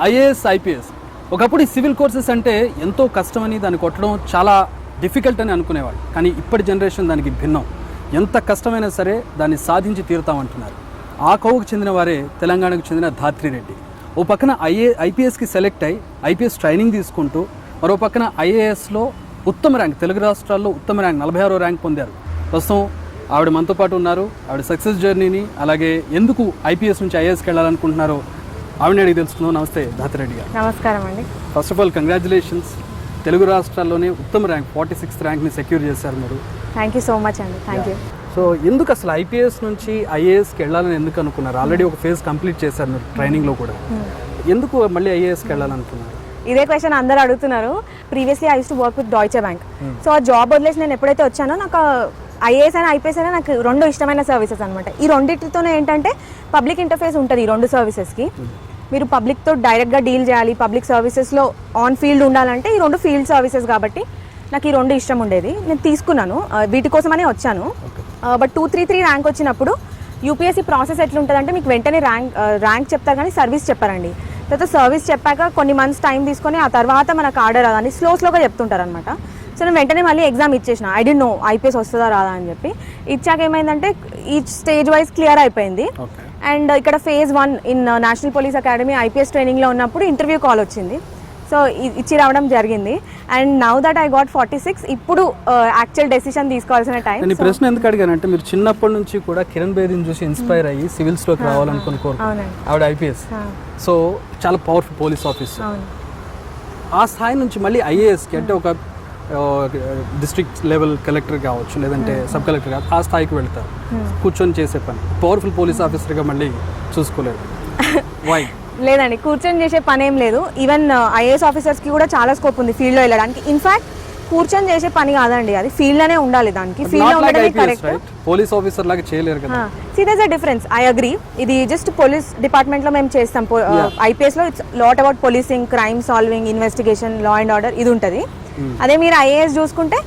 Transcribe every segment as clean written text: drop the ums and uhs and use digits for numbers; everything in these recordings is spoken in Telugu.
ఐఏఎస్ ఐపీఎస్ ఒకప్పుడు ఈ సివిల్ కోర్సెస్ అంటే ఎంతో కష్టమని దాన్ని కొట్టడం చాలా డిఫికల్ట్ అని అనుకునేవాళ్ళు. కానీ ఇప్పటి జనరేషన్ దానికి భిన్నం. ఎంత కష్టమైనా సరే దాన్ని సాధించి తీరుతామంటున్నారు. ఆ కోవకు చెందిన వారే తెలంగాణకు చెందిన ధాత్రి రెడ్డి. ఓ పక్కన ఐపీఎస్కి సెలెక్ట్ అయ్యి ఐపీఎస్ ట్రైనింగ్ తీసుకుంటూ మరో పక్కన ఐఏఎస్లో ఉత్తమ ర్యాంక్, తెలుగు రాష్ట్రాల్లో ఉత్తమ ర్యాంక్ 46వ ర్యాంక్ పొందారు. ప్రస్తుతం ఆవిడ మనతో పాటు ఉన్నారు. ఆవిడ సక్సెస్ జర్నీని, అలాగే ఎందుకు ఐపీఎస్ నుంచి ఐఏఎస్కి వెళ్ళాలనుకుంటున్నారో ఆవిడని అడిగి తెలుసుకుందాం. నమస్తే ధాత్రి రెడ్డి గారు. నమస్కారం అండి. First of all congratulations, Telugu రాష్ట్రాల్లోనే ఉత్తమ ర్యాంక్ 46th ర్యాంక్ని సెక్యూర్ చేశారు మీరు. థ్యాంక్ యూ సో మచ్ అండి. Thank you. సో ఎందుకు అసలు ఐపీఎస్ నుంచి ఐఏఎస్కి వెళ్ళాలని ఎందుకు అనుకున్నారు? ఆల్రెడీ ఒక ఫేజ్ కంప్లీట్ చేశారు మీరు ట్రైనింగ్లో కూడా. ఎందుకు మళ్ళీ ఐఏఎస్కి వెళ్ళాలనుకున్నారు? ఇదే క్వశ్చన్ అందరూ అడుగుతున్నారు. Previously I use to work with Deutsche Bank. So ఆ జాబ్ వదిలేసి నేను ఎప్పుడైతే వచ్చానో నాకు ఐఏఎస్ అయినా ఐపీఎస్ అయినా నాకు రెండు ఇష్టమైన సర్వీసెస్ అనమాట. ఈ రెండింటితోనే ఏంటంటే పబ్లిక్ ఇంటర్ఫేస్ ఉంటుంది ఈ రెండు సర్వీసెస్కి. మీరు పబ్లిక్తో డైరెక్ట్గా డీల్ చేయాలి, పబ్లిక్ సర్వీసెస్లో ఆన్ ఫీల్డ్ ఉండాలంటే ఈ రెండు ఫీల్డ్ సర్వీసెస్ కాబట్టి నాకు ఈ రెండు ఇష్టం ఉండేది. నేను తీసుకున్నాను, వీటి కోసమనే వచ్చాను. బట్ 233 ర్యాంక్ వచ్చినప్పుడు యూపీఎస్సీ ప్రాసెస్ ఎట్లుంటుందంటే మీకు వెంటనే ర్యాంక్ చెప్తారు కానీ సర్వీస్ చెప్పారండి. తర్వాత సర్వీస్ చెప్పాక కొన్ని మంత్స్ టైం తీసుకొని ఆ తర్వాత మనకు ఆర్డర్ రాదని స్లోగా చెప్తుంటారు అనమాట. సో నేను వెంటనే మళ్ళీ ఎగ్జామ్ ఇచ్చేసిన. ఐ డోంట్ నో ఐపీఎస్ వస్తుందా రాదా అని చెప్పి. ఇచ్చాక ఏమైందంటే ఈ స్టేజ్ వైజ్ క్లియర్ అయిపోయింది. అండ్ ఇక్కడ phase 1 in national police academy IPS ట్రైనింగ్లో ఉన్నప్పుడు ఇంటర్వ్యూ కాల్ వచ్చింది. సో ఇచ్చి రావడం జరిగింది. And now that I got 46, ఇప్పుడు యాక్చువల్ డెసిషన్ తీసుకోవాల్సిన టైం. నేను ప్రశ్న ఎందుకు అడిగానంటే మీరు చిన్నప్పటి నుంచి కూడా కిరణ్ బేదీని చూసి ఇన్స్పైర్ అయ్యి సివిల్స్లోకి రావాలనుకుని ఆవిడ ఐపీఎస్. సో చాలా పవర్ఫుల్ పోలీస్ ఆఫీసర్. ఆ స్థాయి నుంచి మళ్ళీ ఐఏఎస్కి అంటే ఒక డిస్ట్రిక్ట్ లెవెల్ కలెక్టర్ కావచ్చు, లేదంటే సబ్ కలెక్టర్ కావచ్చు, ఆ స్థాయికి వెళ్తారు. కూర్చొని చేసే పని పవర్ఫుల్ పోలీస్ ఆఫీసర్గా మళ్ళీ చూసుకోలేదు. వై? లేదండి, కూర్చొని చేసే పని ఏం లేదు. ఈవెన్ ఐఏఎస్ ఆఫీసర్స్కి కూడా చాలా స్కోప్ ఉంది ఫీల్డ్లో వెళ్ళడానికి. ఇన్ఫాక్ట్ కూర్చొని చేసే పని కాదండి, అది ఫీల్డ్లోనే ఉండాలి. దానికి ఫీల్డ్లో ఉండడమే కరెక్ట్. పోలీస్ ఆఫీసర్ లాగా చేయలేరు కదా. See there is a difference. I agree. ఇది జస్ట్ పోలీస్ డిపార్ట్మెంట్లో మేము చేస్తాం. ఐపీఎస్లో it's lot about policing, crime solving, investigation, law and order, ఇది ఉంటుంది. అదే మీరు ఐఏఎస్ చూసుకుంటే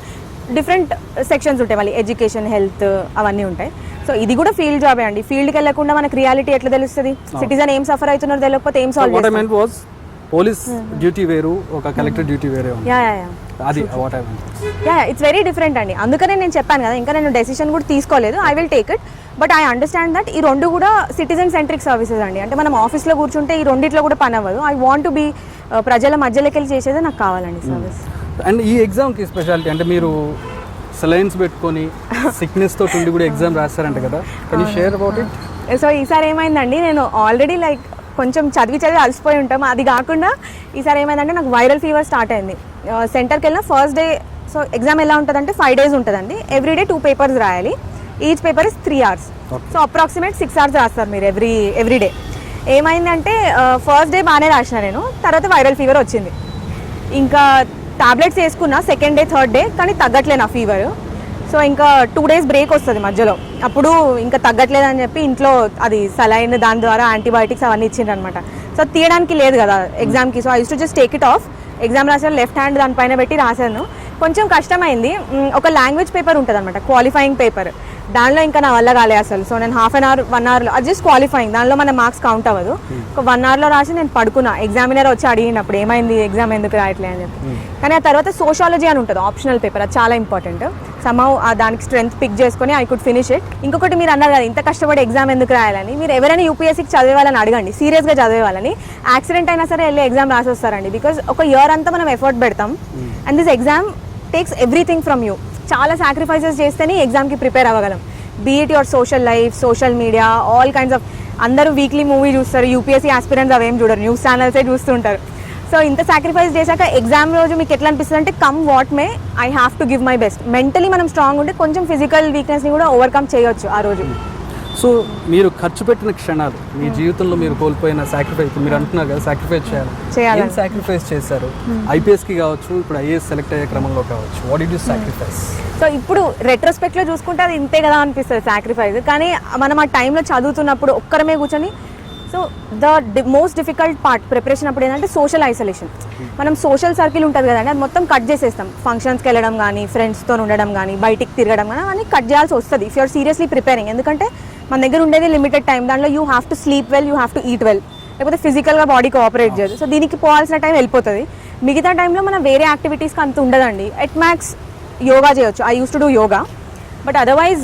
డిఫరెంట్ సెక్షన్స్ ఉంటాయి, మళ్ళీ ఎడ్యుకేషన్, హెల్త్, అవన్నీ ఉంటాయి. సో ఇది కూడా ఫీల్డ్ జాబే అండి. ఫీల్డ్కి వెళ్ళకుండా మనకు రియాలిటీ ఎట్లా తెలుస్తుంది? సిటిజన్ ఏం సఫర్ అవుతున్నారో తెలియకపోతే ఏం సాల్వ్ చేస్తారు? పోలీస్ డ్యూటీ వేరు, ఒక కలెక్టర్ డ్యూటీ వేరే. ఇట్స్ వెరీ డిఫరెంట్ అండి. అందుకనే నేను చెప్పాను కదా, ఇంకా నేను డెసిషన్ కూడా తీసుకోలేదు. I will take it. But I understand that ఈ రెండు కూడా సిటిజన్ సెంట్రిక్ సర్వీసెస్ అండి. అంటే మనం ఆఫీస్లో కూర్చుంటే ఈ రెండిట్లో కూడా పని అవ్వదు. ఐ వాంట్ టు బీ ప్రజల మధ్యలోకి వెళ్ళి చేసేదే నాకు కావాలండి సర్వీస్. అండ్ ఈ ఎగ్జామ్కి స్పెషాలిటీ అంటే మీరు సెలైన్స్ పెట్టుకొని సిక్నెస్ తోటి ఉండి కూడా ఎగ్జామ్ రాస్తారంట కదా, can you share about it? So ఈసారి ఏమైందండి, నేను ఆల్రెడీ లైక్ కొంచెం చదివి అలసిపోయి ఉంటాం. అది కాకుండా ఈసారి ఏమైందంటే నాకు వైరల్ ఫీవర్ స్టార్ట్ అయింది. సెంటర్కి వెళ్ళిన ఫస్ట్ డే. సో ఎగ్జామ్ ఎలా ఉంటుందంటే 5 days ఉంటుందండి. ఎవ్రీడే 2 papers రాయాలి. Each paper is 3 hours. So approximate 6 hours రాస్తారు మీరు ఎవ్రీడే. ఏమైందంటే ఫస్ట్ డే బాగానే రాసిన నేను, తర్వాత వైరల్ ఫీవర్ వచ్చింది. ఇంకా టాబ్లెట్స్ వేసుకున్నా సెకండ్ డే, థర్డ్ డే, కానీ తగ్గట్లే నా ఫీవర్. సో ఇంకా 2 days బ్రేక్ వస్తుంది మధ్యలో. అప్పుడు ఇంకా తగ్గట్లేదని చెప్పి ఇంట్లో అది సలైన్, దాని ద్వారా యాంటీబయాటిక్స్ అవన్నీ ఇచ్చిండ్రు అనమాట. సో తీయడానికి లేదు కదా ఎగ్జామ్కి. So I use to just take it of. Exam రాసాను, లెఫ్ట్ హ్యాండ్ దానిపైన పెట్టి రాశాను. కొంచెం కష్టమైంది. ఒక లాంగ్వేజ్ పేపర్ ఉంటుంది అనమాట, క్వాలిఫైయింగ్ పేపర్. దానిలో ఇంకా నా వల్ల కాలే అసలు. సో నేను 1/2 hour 1 hourలో, అది జస్ట్ క్వాలిఫైయింగ్, దానిలో మన మార్క్స్ కౌంట్ అవ్వదు. ఒక 1 hourలో రాసి నేను పడుకున్నా. ఎగ్జామినర్ వచ్చి అడిగినప్పుడు ఏమైంది, ఎగ్జామ్ ఎందుకు రాయట్లే అని చెప్పి. కానీ ఆ తర్వాత సోషాలజీ అని ఉంటుంది, ఆప్షనల్ పేపర్. అది చాలా ఇంపార్టెంట్. సమ్హౌ దానికి స్ట్రెంత్ పిక్ చేసుకొని ఐ కుడ్ ఫినిష్ ఇట్. ఇంకొకటి మీరు అన్నారు కదా ఇంత కష్టపడి ఎగ్జామ్ ఎందుకు రాయాలని. మీరు ఎవరైనా యూపీఎస్సీకి చదివే వాళ్ళని అడగండి, సీరియస్గా చదివే వాళ్ళని. యాక్సిడెంట్ అయినా సరే వెళ్ళి ఎగ్జామ్ రాసి వస్తారండి. బికాజ్ ఒక ఇయర్ అంతా మనం ఎఫర్ట్ పెడతాం. And this exam takes everything from you. చాలా సాక్రిఫైసెస్ చేస్తేనే ఎగ్జామ్కి ప్రిపేర్ అవ్వగలం. Be it your social life, social media, all kinds of. అందరూ వీక్లీ మూవీ చూస్తారు, యూపీఎస్సీ ఆస్పిరెంట్స్ అవేం చూడరు, న్యూస్ ఛానల్సే చూస్తుంటారు. సో ఇంత సాక్రిఫైస్ చేశాక ఎగ్జామ్ రోజు మీకు ఎట్లా అనిపిస్తుంది అంటే come what may, I have to give my best. Mentally మనం స్ట్రాంగ్ ఉంటే కొంచెం ఫిజికల్ వీక్నెస్ని కూడా ఓవర్కమ్ చేయొచ్చు ఆ రోజు. సో మీరు ఖర్చు పెట్టిన క్షణాలు, మీ జీవితంలో మీరు కోల్పోయిన సాక్రిఫైస్, మీరు అంటున్నారు కదా సాక్రిఫైస్ చేయాలి, ఏం సాక్రిఫైస్ చేశారు? ఐపీఎస్కి కావచ్చు, ఇప్పుడు ఐఏఎస్ సెలెక్ట్ అయ్యే క్రమంలో కావచ్చు, what did you sacrifice? So ఇప్పుడు రెట్రోస్పెక్ట్లో చూసుకుంటే అది ఇంతే కదా అనిపిస్తుంది సాక్రిఫైస్. కానీ మనం ఆ టైంలో చదువుతున్నప్పుడు ఒక్కరమే కూర్చొని, so the most difficult part preparation అప్పుడు ఏంటంటే సోషల్ ఐసోలేషన్. మనం సోషల్ సర్కిల్ ఉంటుంది కదండి, అది మొత్తం కట్ చేసేస్తాం. ఫంక్షన్స్కి వెళ్ళడం కానీ, ఫ్రెండ్స్తో ఉండడం కానీ, బయటికి తిరగడం కానీ అవన్నీ కట్ చేయాల్సి వస్తుంది ఇఫ్ యూఆర్ సీరియస్లీ ప్రిపేరింగ్. ఎందుకంటే మన దగ్గర ఉండేది లిమిటెడ్ టైం. దాంట్లో you have to sleep well, you have to eat well. లేకపోతే ఫిజికల్గా బాడీ కోఆపరేట్ చేయదు. సో దీనికి పోవాల్సిన టైం వెళ్ళిపోతుంది. మిగతా టైంలో మనం వేరే యాక్టివిటీస్కి అంత ఉండదండి. ఎట్ మ్యాక్స్ యోగా చేయొచ్చు. I use to do yoga. But otherwise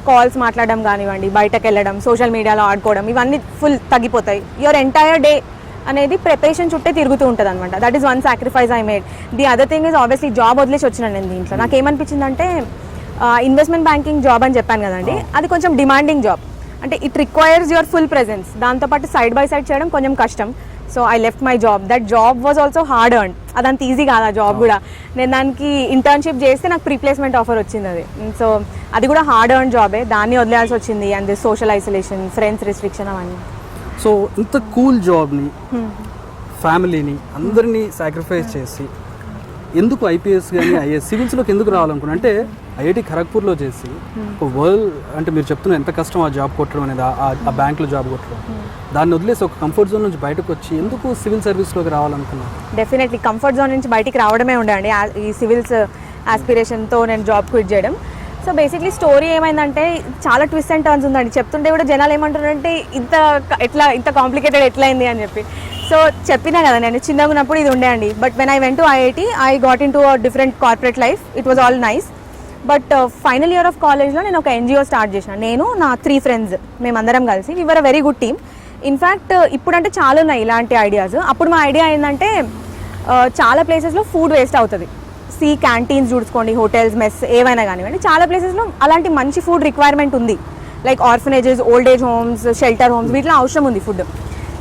calls మాట్లాడడం కానివ్వండి, బయటకు వెళ్ళడం, సోషల్ మీడియాలో ఆడుకోవడం, ఇవన్నీ ఫుల్ తగ్గిపోతాయి. యువర్ ఎంటైర్ డే అనేది ప్రిపరేషన్ చుట్టే తిరుగుతూ ఉంటుంది అనమాట. That is one sacrifice I made. The other thing is obviously job వదిలేసి వచ్చినాను నేను దీంట్లో. నాకు ఏమనిపించిందంటే ఇన్వెస్ట్మెంట్ బ్యాంకింగ్ జాబ్ అని చెప్పాను కదండి, అది కొంచెం డిమాండింగ్ జాబ్. అంటే it requires your full presence. దాంతోపాటు సైడ్ బై సైడ్ చేయడం కొంచెం కష్టం. So I left my job. That job was also hard earn. అదంత ఈజీ కాదు ఆ జాబ్ కూడా. నేను దానికి ఇంటర్న్షిప్ చేస్తే నాకు ప్రీప్లేస్మెంట్ ఆఫర్ వచ్చింది అది. సో అది కూడా హార్డ్ ఎర్న్ జాబే, దాన్ని వదిలేయాల్సి వచ్చింది. And the social isolation, friends restriction అవన్నీ. సో ఇంత కూల్ జాబ్ని, ఫ్యామిలీని అందరినీ సాక్రిఫైస్ చేసి ఎందుకు ఐపీఎస్ కానీ ఐఏఎస్ సివిల్స్లోకి ఎందుకు రావాలనుకున్నా అంటే ఐఐటి ఖరగ్పూర్లో చేసి ఒక వరల్డ్ అంటే మీరు చెప్తున్న ఎంత కష్టం ఆ జాబ్ కొట్టడం అనేది, ఆ బ్యాంక్లో జాబ్ కొట్టడం, దాన్ని వదిలేసి ఒక కంఫర్ట్ జోన్ నుంచి బయటకు వచ్చి ఎందుకు సివిల్ సర్వీస్లోకి రావాలనుకున్నాను? డెఫినెట్లీ కంఫర్ట్ జోన్ నుంచి బయటికి రావడమే ఉండండి ఈ సివిల్స్ ఆస్పిరేషన్తో నేను జాబ్ క్విట్ చేయడం. సో బేసిక్లీ స్టోరీ ఏమైందంటే చాలా ట్విస్ట్ అండ్ టర్న్స్ ఉందండి. చెప్తుంటే కూడా జనాలు ఏమంటారంటే ఇంత కాంప్లికేటెడ్ ఎట్లా అయింది అని చెప్పి. సో చెప్పినా కదా నేను చిన్నగా ఉన్నప్పుడు ఇది ఉండే అండి. But when I went to IIT I got in to a different corporate life. It was all nice. But final year of కాలేజ్లో నేను ఒక ఎన్జిఓ స్టార్ట్ చేసిన. నేను నా 3 ఫ్రెండ్స్ మేమందరం కలిసి we were a very good team. In fact ఇప్పుడంటే చాలా ఉన్నాయి ఇలాంటి ఐడియాస్. అప్పుడు మా ఐడియా ఏంటంటే చాలా ప్లేసెస్లో ఫుడ్ వేస్ట్ అవుతుంది. క్యాంటీన్స్ చూసుకోండి, హోటల్స్, మెస్ ఏవైనా కానివ్వండి, చాలా ప్లేసెస్లో అలాంటి మంచి ఫుడ్ రిక్వైర్మెంట్ ఉంది. Like orphanages, old age homes, shelter homes, వీటిలో అవసరం ఉంది ఫుడ్.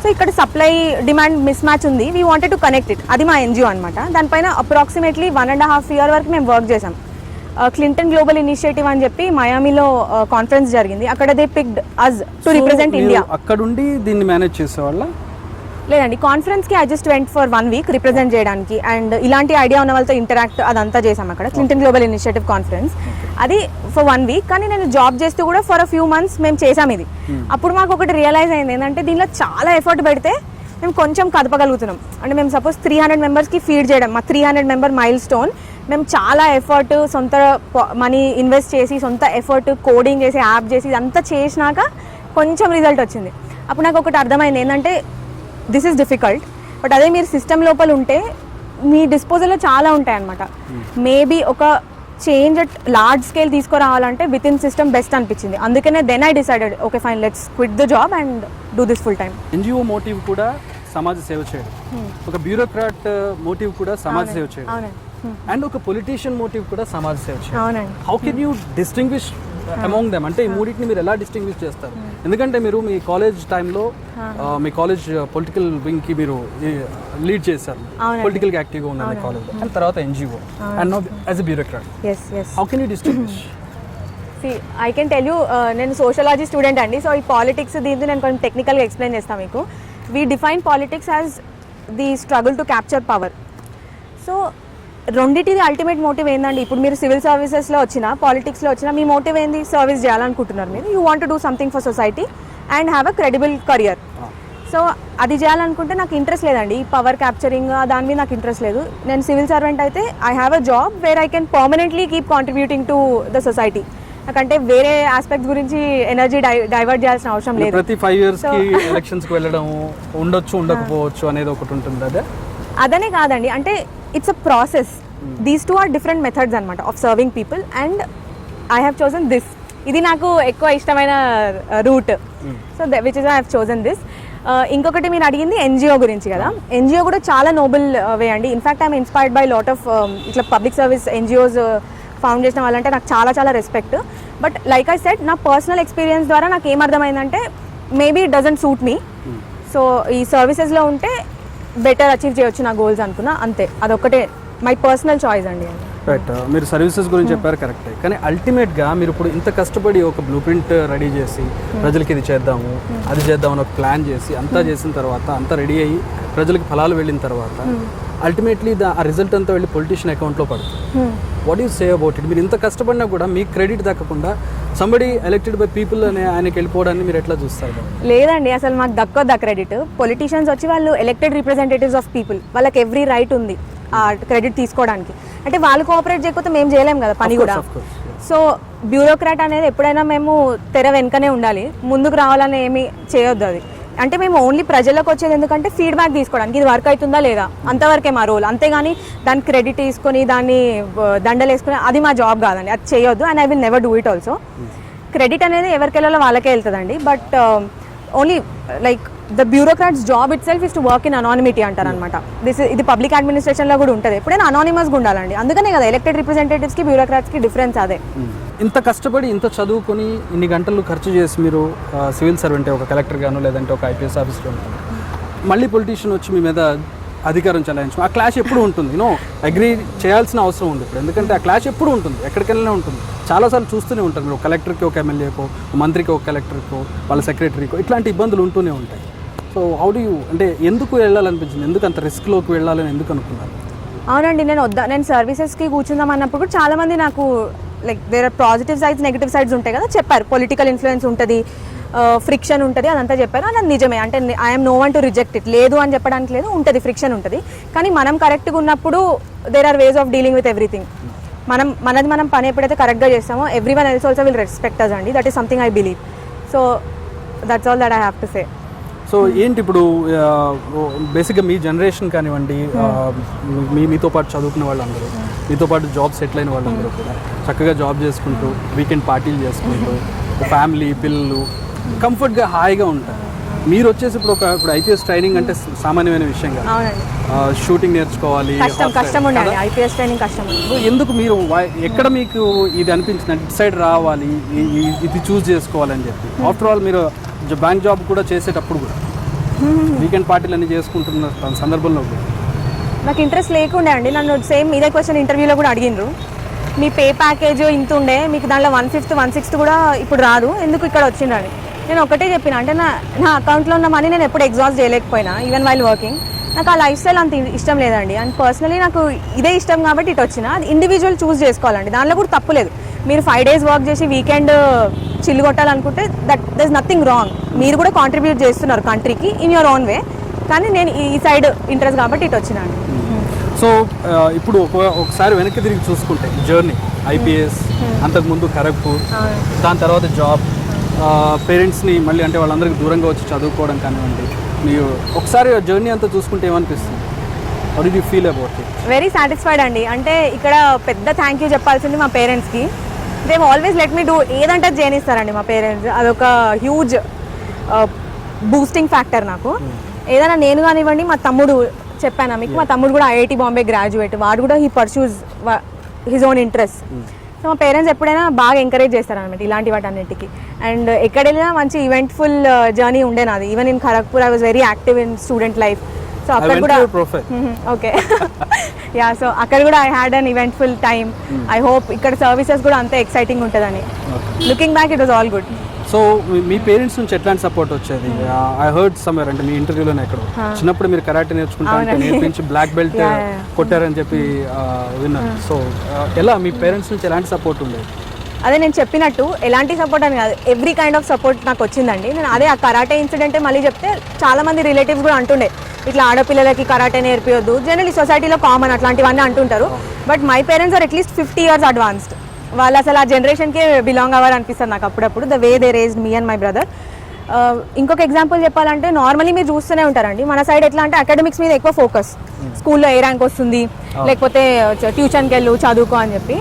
సో ఇక్కడ సప్లై డిమాండ్ మిస్ మ్యాచ్ ఉంది. We wanted to connect it. అది మా ఎన్జిఓ అనమాట. దానిపైన అప్రాక్సిమేట్లీ 1.5 year వరకు మేము వర్క్ చేసాం. క్లింటన్ గ్లోబల్ ఇనిషియేటివ్ అని చెప్పి మయామిలో కాన్ఫరెన్స్ జరిగింది. అక్కడ they picked us to represent India. అక్కడుండి దీన్ని మేనేజ్ చేసేవాళ్ళ? లేదండి, కాన్ఫరెన్స్కి I just went for 1 week represent చేయడానికి. అండ్ ఇలాంటి ఐడియా ఉన్న వాళ్ళతో ఇంటరాక్ట్ అదంతా చేసాం అక్కడ. క్లింటన్ గ్లోబల్ ఇనిషియేటివ్ కాన్ఫరెన్స్ అది for 1 week. కానీ నేను జాబ్ చేస్తూ కూడా ఫర్ అ ఫ్యూ మంత్స్ మేము చేసాం ఇది. అప్పుడు మాకు ఒకటి రియలైజ్ అయింది ఏంటంటే దీనిలో చాలా ఎఫర్ట్ పెడితే మేము కొంచెం కదపగలుగుతున్నాం. అంటే మేము సపోజ్ 300 మెంబర్స్కి ఫీడ్ చేయడం, మా 300 మెంబర్ మైల్ స్టోన్. మేము చాలా ఎఫర్ట్, సొంత మనీ ఇన్వెస్ట్ చేసి, సొంత ఎఫర్ట్, కోడింగ్ చేసి, యాప్ చేసి, ఇదంతా చేసినాక కొంచెం రిజల్ట్ వచ్చింది. అప్పుడు నాకు ఒకటి అర్థమైంది ఏంటంటే దిస్ ఈజ్ డిఫికల్ట్. బట్ అదే మీరు సిస్టమ్ లోపల ఉంటే మీ డిస్పోజల్లో చాలా ఉంటాయి అన్నమాట. మేబీ ఒక చేంజ్ అట్ లార్జ్ స్కేల్ తీసుకురావాలంటే విత్ ఇన్ సిస్టమ్ బెస్ట్ అనిపించింది. అందుకనే then I decided okay fine let's quit the job and do this full time. NGO motive కూడా సమాజ సేవ చేయడం, ఒక బ్యూరోక్రాట్ మోటివ్ కూడా సమాజ సేవ చేయడం, అండ్ ఒక పొలిటీషియన్ మోటివ్ కూడా సమాజ సేవ చేయడం. How can you distinguish among them? అంటే ఈ మూడింటిని మీరు ఎలా డిస్టింగ్విష్ చేస్తారు? ఎందుకంటే మీరు మీ కాలేజ్ టైంలో మీ కాలేజ్ పొలిటికల్ వింగ్ కి మీరు లీడ్ చేశారు, పొలిటికల్ గా యాక్టివ్గా ఉన్నారు కాలేజ్, అండ్ తర్వాత NGO and now as a bureaucrat. How can you distinguish? I can tell you, నేను సోషాలజీ స్టూడెంట్ అండి. సో ఈ పాలిటిక్స్ దీంతో నేను కొంచెం టెక్నికల్గా ఎక్స్ప్లెయిన్ చేస్తాను మీకు. We define politics as the struggle to capture power. So రెండింటిది అల్టిమేట్ మోటివ్ ఏంటండి? ఇప్పుడు మీరు సివిల్ సర్వీసెస్లో వచ్చినా, పాలిటిక్స్లో వచ్చినా, మీ మోటివ్ ఏంది? సర్వీస్ చేయాలనుకుంటున్నారు మీరు. You want to do something for society and have a credible career. So అది చేయాలనుకుంటే నాకు ఇంట్రెస్ట్ లేదండి పవర్ క్యాప్చరింగ్, దాని మీద నాకు ఇంట్రెస్ట్ లేదు. నేను సివిల్ సర్వెంట్ అయితే I have a job where I can permanently keep contributing to the society. నాకంటే వేరే ఆస్పెక్ట్స్ గురించి ఎనర్జీ డైవర్ట్ చేయాల్సిన అవసరం లేదు. ప్రతి 5 years కి ఎలక్షన్స్ కి వెళ్ళడం ఉండొచ్చు, ఉండకపోవచ్చు అనేది ఒకటి ఉంటుంది. అదనే కాదండి, అంటే it's a process. These two are different methods అనమాట of serving people and I have chosen this. ఇది నాకు ఎక్కువ ఇష్టమైన route. So which is I have chosen this. ఇంకొకటి మీరు అడిగింది ఎన్జిఓ గురించి కదా. ఎన్జిఓ కూడా చాలా నోబెల్ వే అండి. In fact I'm inspired by lot of ఇట్లా పబ్లిక్ సర్వీస్ ఎన్జిఓస్ ఫౌండ్ చేసిన వాళ్ళంటే నాకు చాలా చాలా respect. But like I said, నా పర్సనల్ ఎక్స్పీరియన్స్ ద్వారా నాకు ఏమర్థమైందంటే maybe it doesn't suit me. So ఈ సర్వీసెస్లో ఉంటే బెటర్ అచీవ్ చేయొచ్చు నా గోల్స్ అనుకున్నా, అంతే. అదొక్కటే మై పర్సనల్ చాయిస్ అండి. రైట్, మీరు సర్వీసెస్ గురించి చెప్పారు, కరెక్టే. కానీ అల్టిమేట్గా మీరు ఇప్పుడు ఇంత కష్టపడి ఒక బ్లూ ప్రింట్ రెడీ చేసి ప్రజలకి ఇది చేద్దాము, అది చేద్దామని ఒక ప్లాన్ చేసి అంతా చేసిన తర్వాత, అంతా రెడీ అయ్యి ప్రజలకు ఫలాలు వెళ్ళిన తర్వాత అల్టిమేట్లీ ఆ రిజల్ట్ అంతా వెళ్ళి పొలిటీషియన్ అకౌంట్లో పడుతుంది. What you say about it? మీరు ఇంత కష్టపడినా కూడా మీ క్రెడిట్ దక్కకుండా సంబడి ఎలక్టెడ్ బై పీపుల్ అనే ఆయనకి వెళ్ళిపోవడాన్ని మీరు ఎట్లా చూస్తారు? లేదండి, అసలు మాకు దక్కొద్దు ఆ క్రెడిట్. పొలిటీషియన్స్ వచ్చి వాళ్ళు ఎలక్టెడ్ రిప్రజెంటేటివ్స్ ఆఫ్ పీపుల్, వాళ్ళకి ఎవ్రీ రైట్ ఉంది ఆ క్రెడిట్ తీసుకోవడానికి. అంటే వాళ్ళు కోఆపరేట్ చేయకపోతే మేము చేయలేం కదా పని కూడా. సో బ్యూరోక్రాట్ అనేది ఎప్పుడైనా మేము తెర వెనుకనే ఉండాలి, ముందుకు రావాలని ఏమి చేయొద్దు. అది అంటే మేము ఓన్లీ ప్రజలకు వచ్చేది ఎందుకంటే ఫీడ్బ్యాక్ తీసుకోవడానికి ఇది వర్క్ అవుతుందా లేదా అంతవరకే మా రోల్, అంతేగాని దానికి క్రెడిట్ తీసుకొని దాన్ని దండలు వేసుకొని అది మా జాబ్ కాదండి, అది చేయొద్దు. And I will never do it also. Credit అనేది ఎవరికి వెళ్ళాలో వాళ్ళకే వెళ్తుందండి. But only like the bureaucrats job itself is to work in anonymity అంటారు అనమాట. ఇది పబ్లిక్ అడ్మినిస్ట్రేషన్లో కూడా ఉంటుంది, ఎప్పుడైనా అనానిమస్గా ఉండాలండి. అందుకనే కదా ఎలక్టెడ్ రిప్రజెంటేటివ్స్కి బ్యూరోక్రాట్స్కి డిఫరెన్స్ అదే. ఇంత కష్టపడి ఇంత చదువుకొని ఇన్ని గంటలు ఖర్చు చేసి మీరు సివిల్ సర్వెంట్ ఒక కలెక్టర్ గాను లేదంటే ఒక ఐపీఎస్ ఆఫీసర్లో ఉంటారు, మళ్ళీ పొలిటీషియన్ వచ్చి మీ మీద అధికారం చెలాయించడం, ఆ క్లాష్ ఎప్పుడు ఉంటుంది. అగ్రీ చేయాల్సిన అవసరం ఉంది ఇప్పుడు, ఎందుకంటే ఆ క్లాష్ ఎప్పుడు ఉంటుంది, ఎక్కడికెళ్ళినా ఉంటుంది. చాలాసార్లు చూస్తూనే ఉంటారు మీరు, కలెక్టర్కి ఒక ఎమ్మెల్యేకో, మంత్రికి ఒక కలెక్టర్కో, వాళ్ళ సెక్రటరీకో ఇట్లాంటి ఇబ్బందులు ఉంటూనే ఉంటాయి. సో హౌ డు యూ, అంటే ఎందుకు వెళ్ళాలనిపించింది, ఎందుకు అంత రిస్క్లోకి వెళ్ళాలని ఎందుకు అనుకున్నారు? అవునండి, నేను సర్వీసెస్కి కూర్చుందాం అన్నప్పుడు కూడా చాలామంది నాకు like there are positive sides negative sides ఉంటాయి కదా చెప్పారు. పొలిటికల్ ఇన్ఫ్లుయెన్స్ ఉంటుంది, ఫ్రిక్షన్ ఉంటుంది, అదంతా చెప్పారు. అది నిజమే, అంటే I'm no one to reject it, లేదు అని చెప్పడానికి లేదు, ఉంటుంది ఫ్రిక్షన్ ఉంటుంది. కానీ మనం కరెక్ట్గా ఉన్నప్పుడు there are ways of dealing with everything. మనం పని ఎప్పుడైతే కరెక్ట్గా చేస్తామో everyone else also will respect us అండి. That is something I believe. So that's all that I have to say. So ఏంటి ఇప్పుడు బేసిక్గా మీ జనరేషన్ కానివ్వండి, మీతో పాటు చదువుకునే వాళ్ళందరూ, మీతో పాటు జాబ్ సెటిల్ అయిన వాళ్ళందరూ కూడా చక్కగా జాబ్ చేసుకుంటూ వీకెండ్ పార్టీలు చేసుకుంటూ ఫ్యామిలీ పిల్లలు కంఫర్ట్గా హాయిగా ఉంటారు. మీరు వచ్చేసి ఇప్పుడు ఐపీఎస్ ట్రైనింగ్ అంటే సామాన్యమైన విషయం కాదు, షూటింగ్ నేర్చుకోవాలి, కష్టం ఉండాలి. ఐపీఎస్ ట్రైనింగ్ కష్టం. ఎందుకు మీరు ఎక్కడ మీకు ఇది అనిపించింది అంటే ఇటు సైడ్ రావాలి, ఇది చూస్ చేసుకోవాలని చెప్పి? ఆఫ్టర్ ఆల్ మీరు బ్యాంక్ జాబ్ కూడా చేసేటప్పుడు కూడా వీకెండ్ పార్టీలు అన్నీ చేసుకుంటున్న సందర్భంలో కూడా నాకు ఇంట్రెస్ట్ లేకుండే అండి. నన్ను సేమ్ ఇదే క్వశ్చన్ ఇంటర్వ్యూలో కూడా అడిగినారు, మీ పే ప్యాకేజ్ ఇంత ఉండే, మీకు దాంట్లో 1/5 1/6 కూడా ఇప్పుడు రాదు, ఎందుకు ఇక్కడ వచ్చిందని. నేను ఒకటే చెప్పిన, అంటే నా అకౌంట్లో ఉన్న మనీ నేను ఎప్పుడు ఎగ్జాస్ట్ చేయలేకపోయినా ఈవెన్ వైల్ వర్కింగ్. నాకు ఆ లైఫ్ స్టైల్ అంత ఇష్టం లేదండి. అండ్ పర్సనలీ నాకు ఇదే ఇష్టం కాబట్టి ఇటు వచ్చిన. అది ఇండివిజువల్ చూస్ చేసుకోవాలండి, దాంట్లో కూడా తప్పు లేదు. మీరు 5 days వర్క్ చేసి వీకెండ్ చిల్లు కొట్టాలనుకుంటే దట్ ఈస్ నథింగ్ రాంగ్. మీరు కూడా కాంట్రిబ్యూట్ చేస్తున్నారు కంట్రీకి ఇన్ యువర్ ఓన్ వే. కానీ నేను ఈ సైడ్ ఇంట్రెస్ట్ కాబట్టి ఇటు వచ్చినాను. సో ఇప్పుడు ఒకసారి వెనక్కి తిరిగి చూసుకుంటే జర్నీ ఐపీఎస్, అంతకుముందు ఖరగ్పూర్, దాని తర్వాత జాబ్, పేరెంట్స్ని మళ్ళీ అంటే వాళ్ళందరికీ దూరంగా వచ్చి చదువుకోవడం కానివ్వండి, మీరు ఒకసారి జర్నీ అంతా చూసుకుంటే ఏమనిపిస్తుంది? How did you feel about it? Very satisfied అండి. అంటే ఇక్కడ పెద్ద థ్యాంక్ యూ చెప్పాల్సింది మా పేరెంట్స్కి. They always let me do, ఏదంటే అది చేయనిస్తారండి మా పేరెంట్స్. అదొక హ్యూజ్ బూస్టింగ్ ఫ్యాక్టర్ నాకు. ఏదైనా నేను కానివ్వండి, మా తమ్ముడు చెప్పాను మీకు, మా తమ్ముడు కూడా ఐఐటి బాంబే గ్రాడ్యుయేట్, వాడు కూడా he pursues his own interest. So మా పేరెంట్స్ ఎప్పుడైనా బాగా ఎంకరేజ్ చేస్తారనమాట ఇలాంటి వాటన్నిటికీ. అండ్ ఎక్కడ వెళ్ళినా మంచి ఈవెంట్ఫుల్ జర్నీ ఉండే నాది. Even in Kharagpur I was very active in student life. So అక్కడ కూడా ఓకే యా, సో అక్కడ కూడా I had an eventful time. I hope ఇక్కడ సర్వీసెస్ కూడా అంతే ఎక్సైటింగ్ ఉంటుందని. Looking back it was all good. So me parents నుంచి ఎట్లాంటి సపోర్ట్ వచ్చేది? ఐ హర్డ్ సమ్వేర్, అంటే మీ ఇంటర్వ్యూలోనే ఎక్కడ చిన్నప్పుడు మీరు కరాటే నేర్చుకుంటే నేర్పించి బ్లాక్ బెల్ట్ కొట్టారని చెప్పి విన్నాను. సో ఎలా మీ పేరెంట్స్ నుంచి ఎలాంటి సపోర్ట్ ఉండేది? అదే నేను చెప్పినట్టు ఎలాంటి సపోర్ట్ అని కాదు, ఎవ్రీ కైండ్ ఆఫ్ సపోర్ట్ నాకు వచ్చిందండి. నేను అదే ఆ కరాటే ఇన్సిడెంటే మళ్ళీ చెప్తే చాలామంది రిలేటివ్స్ కూడా అంటుండే ఇట్లా ఆడపిల్లలకి కరాటే నేర్పియొద్దు, జనరల్లీ సొసైటీలో కామన్ అట్లాంటివన్నీ అంటుంటారు. But my parents are at least 50 years advanced. వాళ్ళు అసలు ఆ జనరేషన్కే బిలాంగ్ అవ్వాలనిపిస్తుంది నాకు అప్పుడప్పుడు, the way they raised me and my brother. ఇంకొక ఎగ్జాంపుల్ చెప్పాలంటే నార్మలీ మీరు చూస్తూనే ఉంటారండి, మన సైడ్ ఎట్లా అంటే అకాడమిక్స్ మీద ఎక్కువ ఫోకస్, స్కూల్లో ఏ ర్యాంక్ వస్తుంది, లేకపోతే ట్యూషన్కి వెళ్ళు చదువుకో అని చెప్పి.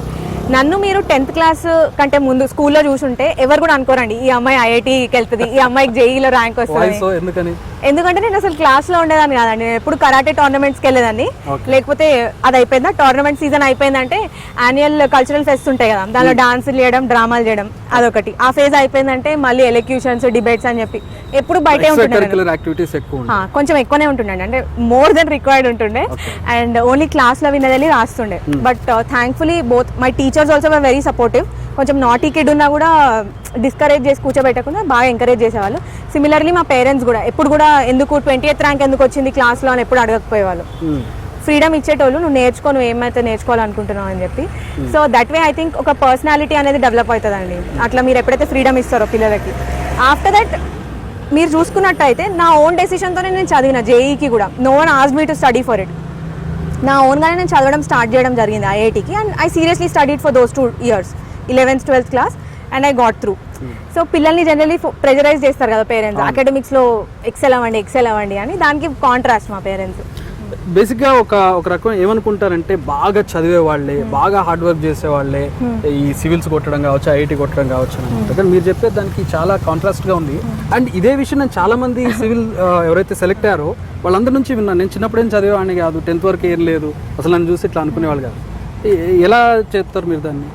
నన్ను మీరు 10th క్లాస్ కంటే ముందు స్కూల్లో చూసుంటే ఎవరు కూడా అనుకోరండి ఈ అమ్మాయి ఐఐటీకి వెళ్తుంది, ఈ అమ్మాయికి జేఈలో ర్యాంక్ వస్తుంది. ఎందుకంటే నేను అసలు క్లాస్లో ఉండేదాన్ని కాదండి, నేను ఎప్పుడు కరాటే టోర్నమెంట్స్కి వెళ్ళేదాన్ని. లేకపోతే అది అయిపోయిందా, టోర్నమెంట్ సీజన్ అయిపోయిందంటే యాన్యువల్ కల్చరల్ ఫెస్ట్ ఉంటాయి కదా, దానిలో డాన్సులు చేయడం, డ్రామాలు చేయడం, అదొకటి. ఆ ఫేజ్ అయిపోయిందంటే మళ్ళీ ఎలక్యూషన్స్, డిబేట్స్ అని చెప్పి ఎప్పుడు బయటే ఉంటుండే, కొంచెం ఎక్కువనే ఉంటుండే, అంటే మోర్ దెన్ రిక్వైర్డ్ ఉంటుండే. అండ్ ఓన్లీ క్లాస్లో విన్నదని రాస్తుండే. But thankfully both my teachers also were very supportive. కొంచెం నాటీ కిడ్ ఉన్నా కూడా డిస్కరేజ్ చేసి కూర్చోబెట్టకుండా బాగా ఎంకరేజ్ చేసేవాళ్ళు. సిమిలర్లీ మా పేరెంట్స్ కూడా ఎప్పుడు కూడా ఎందుకు 20th ర్యాంక్ ఎందుకు వచ్చింది క్లాస్లో అని ఎప్పుడు అడగకపోయేవాళ్ళు. ఫ్రీడమ్ ఇచ్చేటోళ్ళు, నువ్వు నేర్చుకో, నువ్వు ఏమైతే నేర్చుకోవాలనుకుంటున్నావు అని చెప్పి. So that way I think ఒక పర్సనాలిటీ అనేది డెవలప్ అవుతుందండి అట్లా మీరు ఎప్పుడైతే ఫ్రీడమ్ ఇస్తారో పిల్లలకి. ఆఫ్టర్ దట్ మీరు చూసుకున్నట్టయితే నా ఓన్ డెసిషన్తోనే నేను చదివిన జేఈకి కూడా. No one asked me to study for it. నా ఓన్గానే నేను చదవడం స్టార్ట్ చేయడం జరిగింది ఐఐటీకి. And I seriously studied for those 2 years, 11th 12th class, and I got through. So పిల్లల్ని జనరల్లీ ప్రెజరైజ్ చేస్తారు కదా పేరెంట్స్, అకాడమిక్స్లో ఎక్సెల్ అవ్వండి అని. దానికి కాంట్రాస్ట్ మా పేరెంట్స్. బేసిక్గా ఒక రకం ఏమనుకుంటారంటే బాగా చదివే వాళ్ళే, బాగా హార్డ్ వర్క్ చేసే వాళ్ళే ఈ సివిల్స్ కొట్టడం కావచ్చు, ఐఐటి కొట్టడం కావచ్చు అని. కానీ మీరు చెప్పేది దానికి చాలా కాంట్రాస్ట్గా ఉంది. అండ్ ఇదే విషయం నేను చాలా మంది సివిల్ ఎవరైతే సెలెక్ట్ అయ్యారో వాళ్ళందరి నుంచి విన్నాను. నేను చిన్నప్పుడేం చదివేవాడిని కాదు, 10th వరకు ఏం లేదు, అసలు నన్ను చూసి ఇట్లా అనుకునేవాళ్ళు కాదు. ఎలా చెప్తారు మీరు దాన్ని?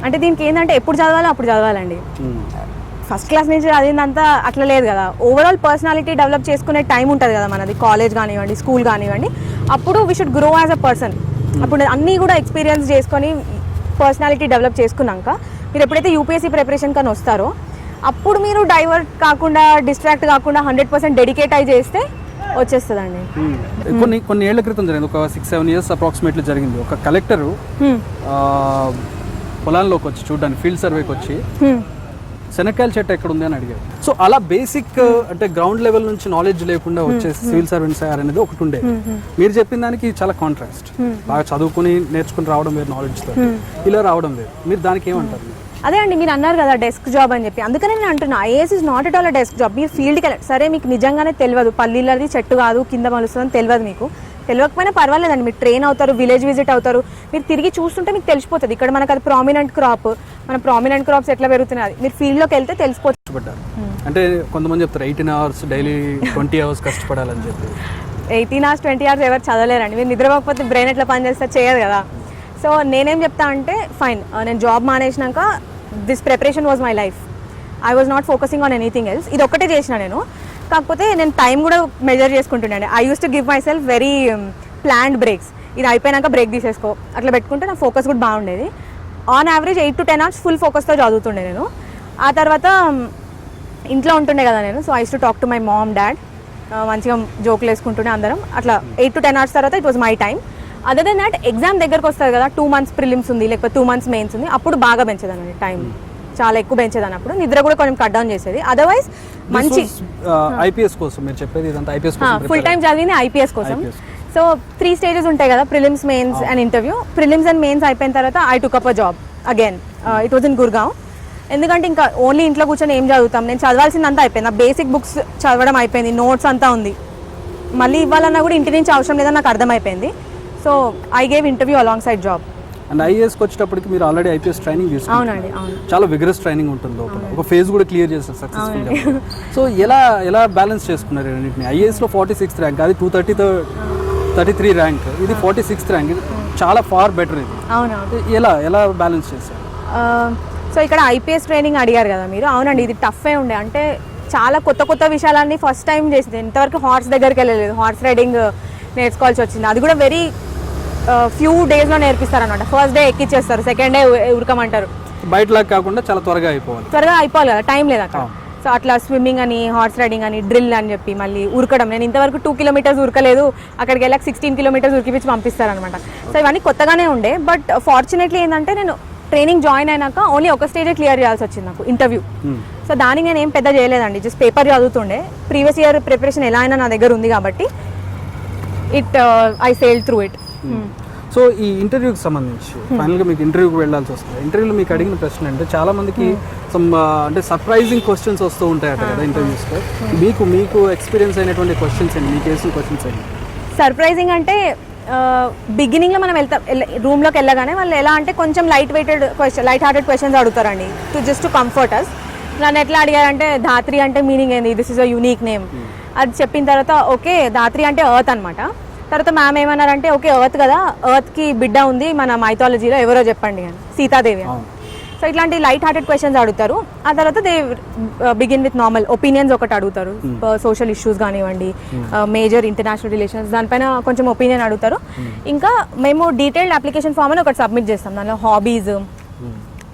అంటే దీనికి ఏంటంటే ఎప్పుడు చదవాలో అప్పుడు చదవాలండి. ఫస్ట్ క్లాస్ నుంచి చదివిందంతా అట్లా లేదు కదా. ఓవరాల్ పర్సనాలిటీ డెవలప్ చేసుకునే టైం ఉంటుంది కదా మనది, కాలేజ్ కానివ్వండి, స్కూల్ కానివ్వండి. అప్పుడు we should grow as a person. అప్పుడు అన్నీ కూడా ఎక్స్పీరియన్స్ చేసుకొని పర్సనాలిటీ డెవలప్ చేసుకున్నాక మీరు ఎప్పుడైతే యూపీఎస్సీ ప్రిపరేషన్ కానీ వస్తారో అప్పుడు మీరు డైవర్ట్ కాకుండా, డిస్ట్రాక్ట్ కాకుండా 100% డెడికేట్ అయి చేస్తే వచ్చేస్తుందండి. కొన్ని ఏళ్ల క్రితం జరిగింది, ఒక 6-7 years అప్రాక్సిమేట్లీ జరిగింది. ఒక కలెక్టరు పొలాల్లోకి వచ్చి చూడడానికి, ఫీల్డ్ సర్వేకి వచ్చి శనక్కాయల చెట్టు ఎక్కడ ఉంది అని అడిగారు. సో అలా బేసిక్ అంటే గ్రౌండ్ లెవెల్ నుంచి నాలెడ్జ్ లేకుండా వచ్చేసి సివిల్ సర్వెంట్స్ అనేది ఒకటి ఉండే. మీరు చెప్పిన దానికి చాలా కాంట్రాస్ట్. బాగా చదువుకుని నేర్చుకుని రావడం వేరు, నాలెడ్జ్తో ఇలా రావడం వేరు. మీరు దానికి ఏమంటారు? అదే అండి, మీరు అన్నారు కదా డెస్క్ జాబ్ అని చెప్పి, అందుకనే నేను అంటున్నా IAS is not at all a desk job. మీరు ఫీల్డ్కి వెళ్ళండి. సరే మీకు నిజంగానే తెలియదు, పల్లీలది చెట్టు కాదు కింద మలుస్తుందని తెలియదు, మీకు తెలియకపోయినా పర్వాలేదండి. మీరు ట్రైన్ అవుతారు, విలేజ్ విజిట్ అవుతారు, మీరు తిరిగి చూస్తుంటే మీకు తెలిసిపోతుంది. ఇక్కడ మనకు అది ప్రామినెంట్ క్రాప్, మన ప్రామినెంట్ క్రాప్స్ ఎట్లా పెరుగుతున్నాయి అది మీరు ఫీల్డ్లోకి వెళ్తే తెలిసిపోతుంది. అంటే కొంతమంది చెప్తారు 18 hours డైలీ 20 hours కష్టపడాలని చెప్పి. 18 hours 20 hours ఎవరు చదవలేరండి. మీరు నిద్రపోకపోతే బ్రెయిన్ ఎట్లా పని చేస్తే చేయదు కదా. సో నేనేం చెప్తా అంటే ఫైన్, నేను జాబ్ మానేసినాక this preparation was my life. I was not focusing on anything else. ఇది ఒక్కటే చేసిన నేను. కాకపోతే నేను టైం కూడా మెజర్ చేసుకుంటున్నాను. I use to give myself very planned breaks. ఇది అయిపోయినాక బ్రేక్ తీసేసుకో అట్లా పెట్టుకుంటే నా ఫోకస్ కూడా బాగుండేది. On average 8 to 10 hours full ఫోకస్తో చదువుతుండే నేను. ఆ తర్వాత ఇంట్లో ఉంటుండే కదా నేను. So I use to talk to my mom, dad, మంచిగా జోకులు వేసుకుంటుండే అందరం. అట్లా 8 to 10 hours తర్వాత it was my time. Other than that exam దగ్గరకు వస్తుంది కదా, 2 months ప్రిలిమ్స్ ఉంది, లేకపోతే 2 months మెయిన్స్ ఉంది, అప్పుడు బాగా పెంచేదాన్ని టైం, చాలా ఎక్కువ పెంచేదాన్ని. అప్పుడు నిద్ర కూడా కొంచెం కట్ డౌన్ చేసేది. అదర్వైజ్ మంచి ఐపీఎస్ కోసం మీరు చెప్పేది ఇదంతా ఐపీఎస్ కోసం ఫుల్ టైం చదివింది ఐపీఎస్ కోసం. సో 3 stages ఉంటాయి కదా, prelims, mains and interview. Prelims and mains అయిపోయిన తర్వాత I took up a job again. It was in Gurgaon. ఎందుకంటే ఇంకా ఓన్లీ ఇంట్లో కూర్చొని ఏం చదువుతాం, నేను చదవాల్సిందంతా అయిపోయింది. నా బేసిక్ బుక్స్ చదవడం అయిపోయింది, నోట్స్ అంతా ఉంది, మళ్ళీ ఇవ్వాలన్నా కూడా ఇంటి నుంచి అవసరం లేదని నాకు అర్థమైపోయింది. So I gave interview alongside job. And ఐఏఎస్కి వచ్చేటప్పటికి మీరు ఆల్రెడీ ఐపీఎస్ ట్రైనింగ్ తీసుకున్నారు. అవునండి, అవును. చాలా విగరస్ ట్రైనింగ్ ఉంటుంది లోపల, ఒక ఫేజ్ కూడా క్లియర్ చేస్తారు సక్సెస్ఫుల్గా. సో ఎలా బ్యాలెన్స్ చేసుకున్నారు రెండింటిని? ఐఏఎస్లో 46th ర్యాంక్, అది 233 ర్యాంక్, ఇది 46th ర్యాంక్, ఇది చాలా ఫార్ బెటర్. ఇది అవునవును. ఎలా బ్యాలెన్స్ చేశారు? సో ఇక్కడ ఐపీఎస్ ట్రైనింగ్ అడిగారు కదా మీరు. అవునండి, ఇది టఫే ఉండే. అంటే చాలా కొత్త విషయాలన్నీ ఫస్ట్ టైం చేసింది. ఇంతవరకు హార్స్ దగ్గరికి వెళ్ళలేదు, హార్స్ రైడింగ్ నేర్చుకోవాల్సి వచ్చింది. అది కూడా వెరీ ఫ్యూ డేస్లో నేర్పిస్తారు అనమాట. ఫస్ట్ డే ఎక్కిచ్చేస్తారు, సెకండ్ డే ఉరకమంటారు. బయటలాగా కాకుండా చాలా త్వరగా అయిపోవాలి కదా, టైం లేదు అక్కడ. సో అట్లా స్విమ్మింగ్ అని, హార్స్ రైడింగ్ అని, డ్రిల్ అని చెప్పి మళ్ళీ ఉరకడం. నేను ఇంతవరకు 2 kilometers ఉరకలేదు, అక్కడికి వెళ్ళాక 16 kilometers ఉరికిపించి పంపిస్తారనమాట. సో ఇవన్నీ కొత్తగానే ఉండే. బట్ ఫార్చునేట్లీ ఏంటంటే నేను ట్రైనింగ్ జాయిన్ అయినాక ఓన్లీ ఒక స్టేజే క్లియర్ చేయాల్సి వచ్చింది నాకు, ఇంటర్వ్యూ. సో దానికి నేను ఏం పెద్ద చేయలేదండి, జస్ట్ పేపర్ చదువుతుండే. ప్రీవియస్ ఇయర్ ప్రిపరేషన్ ఎలా అయినా నా దగ్గర ఉంది కాబట్టి I sailed through it. So ఈ ఇంటర్వ్యూకి సంబంధించి ఫైనల్గా మీకు ఇంటర్వ్యూకి వెళ్ళాల్సి వస్తుంది. ఇంటర్వ్యూలో మీకు అడిగిన ప్రశ్న అంటే చాలా మందికి అంటే సర్ప్రైజింగ్ క్వశ్చన్స్ వస్తూ ఉంటాయట కదా ఇంటర్వ్యూస్లో. మీకు ఎక్స్పీరియన్స్ అయినటువంటి క్వశ్చన్స్ ఏంటి, మీకు వేసిన క్వశ్చన్స్ ఏంటి? సర్ప్రైజింగ్ అంటే బిగినింగ్లో మనం రూమ్లోకి వెళ్ళగానే వాళ్ళు ఎలా అంటే కొంచెం లైట్ హార్టెడ్ క్వశ్చన్స్ అడుగుతారండి, జస్ట్ టు కంఫర్ట్ అస్. నన్ను ఎట్లా అడిగారంటే ధాత్రి అంటే మీనింగ్ ఏంది, this is a unique name. అది చెప్పిన తర్వాత ఓకే ధాత్రి అంటే ఎర్త్ అనమాట. తర్వాత మ్యామ్ ఏమన్నారంటే ఓకే ఎర్త్ కదా, ఎర్త్కి బిడ్డ ఉంది మన మైథాలజీలో, ఎవరో చెప్పండి అని, సీతాదేవి అని. సో ఇట్లాంటి లైట్ హార్టెడ్ క్వశ్చన్స్ అడుగుతారు. ఆ తర్వాత they begin with normal opinions ఒకటి అడుగుతారు, సోషల్ ఇష్యూస్ కానివ్వండి, మేజర్ ఇంటర్నేషనల్ రిలేషన్స్, దానిపైన కొంచెం ఒపీనియన్ అడుగుతారు. ఇంకా మేము డీటెయిల్డ్ అప్లికేషన్ ఫామ్ అని ఒకటి సబ్మిట్ చేస్తాం, దానిలో హాబీస్